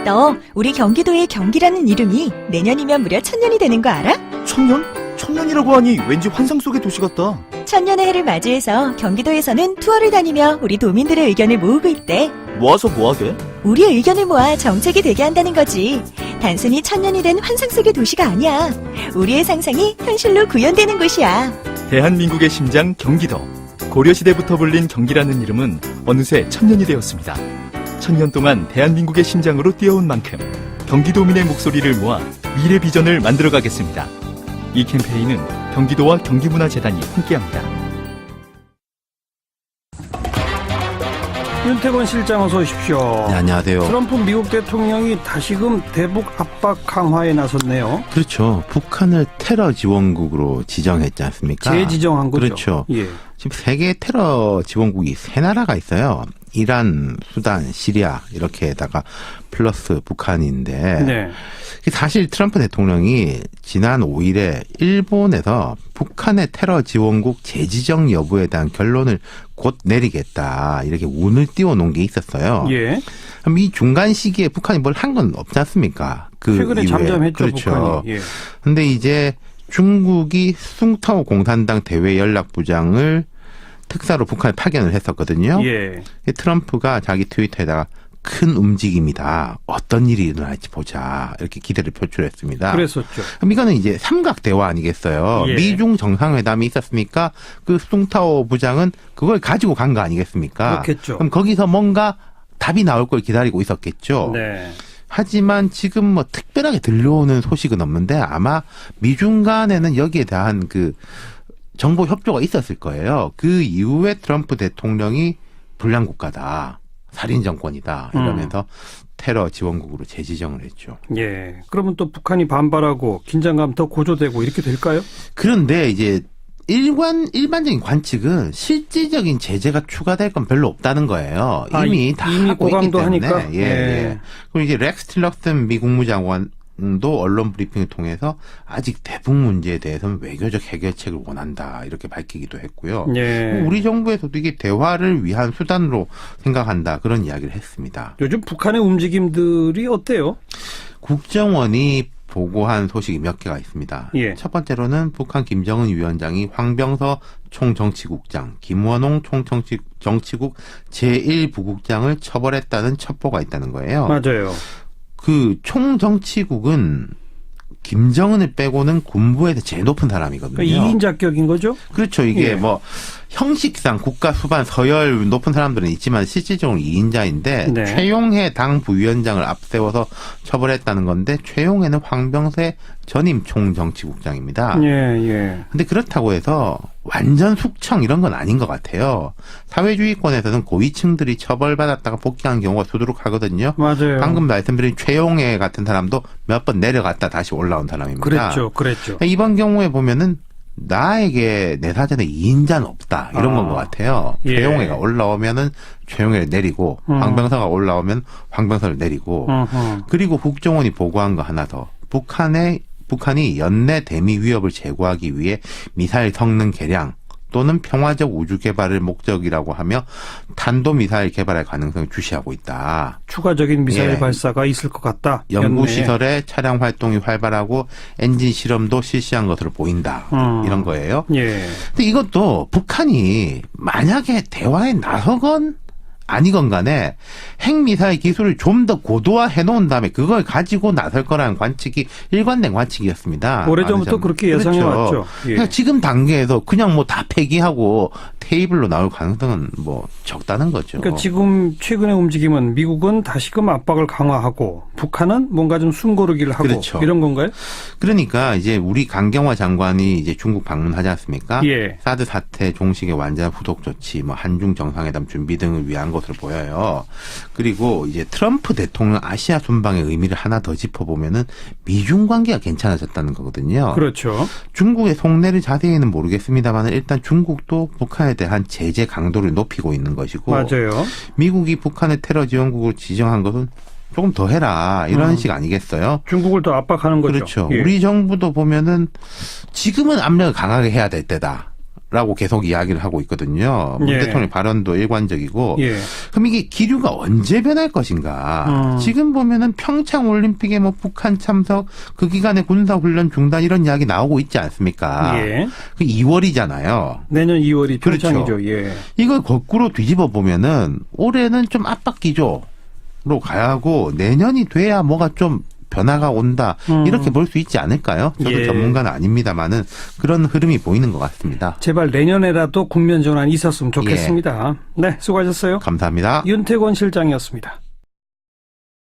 너 우리 경기도의 경기라는 이름이 내년이면 무려 1000년이 되는 거 알아? 1000년? 1000년이라고 하니 왠지 환상 속의 도시 같다. 1000년의 해를 맞이해서 경기도에서는 투어를 다니며 우리 도민들의 의견을 모으고 있대. 모아서 뭐하게? 우리의 의견을 모아 정책이 되게 한다는 거지. 단순히 1000년이 된 환상 속의 도시가 아니야. 우리의 상상이 현실로 구현되는 곳이야. 대한민국의 심장 경기도. 고려시대부터 불린 경기라는 이름은 어느새 1000년이 되었습니다. 1000년 동안 대한민국의 심장으로 뛰어온 만큼 경기도민의 목소리를 모아 미래 비전을 만들어가겠습니다. 이 캠페인은 경기도와 경기문화재단이 함께합니다. 윤태권 실장 어서 오십시오. 네, 안녕하세요. 트럼프 미국 대통령이 다시금 대북 압박 강화에 나섰네요. 그렇죠. 북한을 테러 지원국으로 지정했지 않습니까? 재지정한 거죠. 그렇죠. 예. 지금 세계 테러 지원국이 3나라가 있어요. 이란, 수단, 시리아 이렇게다가 플러스 북한인데 네. 사실 트럼프 대통령이 지난 5일에 일본에서 북한의 테러 지원국 재지정 여부에 대한 결론을 곧 내리겠다 이렇게 운을 띄워놓은 게 있었어요. 예. 그럼 이 중간 시기에 북한이 뭘 한 건 없지 않습니까? 그 최근에 이후에. 잠잠했죠. 그렇죠. 북한이. 예. 근데 이제 중국이 숭타오 공산당 대외 연락부장을 특사로 북한에 파견을 했었거든요. 예. 트럼프가 자기 트위터에다가 큰 움직임이다. 어떤 일이 일어날지 보자. 이렇게 기대를 표출했습니다. 그랬었죠. 그럼 이거는 이제 삼각 대화 아니겠어요. 예. 미중 정상회담이 있었으니까 그 숭타오 부장은 그걸 가지고 간 거 아니겠습니까? 그렇겠죠. 그럼 거기서 뭔가 답이 나올 걸 기다리고 있었겠죠. 네. 하지만 지금 뭐 특별하게 들려오는 소식은 없는데 아마 미중 간에는 여기에 대한 그 정보 협조가 있었을 거예요. 그 이후에 트럼프 대통령이 불량 국가다. 살인 정권이다. 이러면서 테러 지원국으로 재지정을 했죠. 예. 그러면 또 북한이 반발하고 긴장감 더 고조되고 이렇게 될까요? 그런데 이제 일반적인 관측은 실질적인 제재가 추가될 건 별로 없다는 거예요. 이미 다 이미 하고 있기 고강도 때문에. 하니까? 예, 예. 그리고 이제 렉스 틸러슨 미 국무장관도 언론 브리핑을 통해서 아직 대북 문제에 대해서는 외교적 해결책을 원한다 이렇게 밝히기도 했고요. 예. 우리 정부에서도 이게 대화를 위한 수단으로 생각한다 그런 이야기를 했습니다. 요즘 북한의 움직임들이 어때요? 국정원이 보고한 소식이 몇 개가 있습니다. 예. 첫 번째로는 북한 김정은 위원장이 황병서 총정치국장, 김원홍 총정치국 제1부국장을 처벌했다는 첩보가 있다는 거예요. 맞아요. 그 총정치국은 김정은을 빼고는 군부에서 제일 높은 사람이거든요. 그러니까 2인 자격인 거죠? 그렇죠. 이게 예. 뭐 형식상 국가 수반 서열 높은 사람들은 있지만 실질적으로 2인자인데 네. 최용해 당 부위원장을 앞세워서 처벌했다는 건데 최용해는 황병세 전임 총정치국장입니다. 예, 예. 근데 그렇다고 해서 완전 숙청 이런 건 아닌 것 같아요. 사회주의권에서는 고위층들이 처벌받았다가 복귀한 경우가 수두룩하거든요. 맞아요. 방금 말씀드린 최용해 같은 사람도 몇 번 내려갔다 다시 올라온 사람입니다. 그랬죠. 이번 경우에 보면은 나에게 내 사전에 2인자는 없다 이런 건 것 같아요. 예. 최용해가 올라오면은 최용해를 내리고 황병서가 올라오면 황병서를 내리고 그리고 국정원이 보고한 거 하나 더 북한이 연내 대미 위협을 제고하기 위해 미사일 성능 개량 또는 평화적 우주 개발을 목적이라고 하며 탄도미사일 개발할 가능성을 주시하고 있다. 추가적인 미사일 예. 발사가 있을 것 같다. 연구시설에 차량 활동이 활발하고 엔진 실험도 실시한 것으로 보인다. 이런 거예요. 예. 근데 이것도 북한이 만약에 대화에 나서건 아니건 간에 핵미사일 기술을 좀 더 고도화해 놓은 다음에 그걸 가지고 나설 거라는 관측이 일관된 관측이었습니다. 오래전부터 그렇게 예상해 왔죠. 예. 그러니까 지금 단계에서 그냥 뭐 다 폐기하고 테이블로 나올 가능성은 뭐 적다는 거죠. 그러니까 지금 최근의 움직임은 미국은 다시금 압박을 강화하고 북한은 뭔가 좀 숨고르기를 하고 그렇죠. 이런 건가요? 그러니까 이제 우리 강경화 장관이 이제 중국 방문하지 않습니까? 예. 사드 사태 종식의 완전 후속 조치, 뭐 한중 정상회담 준비 등을 위한 것으로 보여요. 그리고 이제 트럼프 대통령 아시아 순방의 의미를 하나 더 짚어보면은 미중 관계가 괜찮아졌다는 거거든요. 그렇죠. 중국의 속내를 자세히는 모르겠습니다만 일단 중국도 북한에 대한 제재 강도를 높이고 있는 것이고 맞아요. 미국이 북한을 테러 지원국으로 지정한 것은 조금 더 해라 이런 식 아니겠어요? 중국을 더 압박하는 거죠. 그렇죠. 예. 우리 정부도 보면은 지금은 압력을 강하게 해야 될 때다. 라고 계속 이야기를 하고 있거든요. 문 예. 대통령의 발언도 일관적이고. 예. 그럼 이게 기류가 언제 변할 것인가. 지금 보면은 평창 올림픽에 뭐 북한 참석, 그 기간에 군사훈련 중단 이런 이야기 나오고 있지 않습니까? 예. 그 2월이잖아요. 내년 2월이 그렇죠. 평창이죠. 예. 이걸 거꾸로 뒤집어 보면은 올해는 좀 압박 기조로 가야 하고 내년이 돼야 뭐가 좀 변화가 온다. 이렇게 볼 수 있지 않을까요? 저도 예. 전문가는 아닙니다만은 그런 흐름이 보이는 것 같습니다. 제발 내년에라도 국면 전환이 있었으면 좋겠습니다. 네, 수고하셨어요. 감사합니다. 윤태권 실장이었습니다.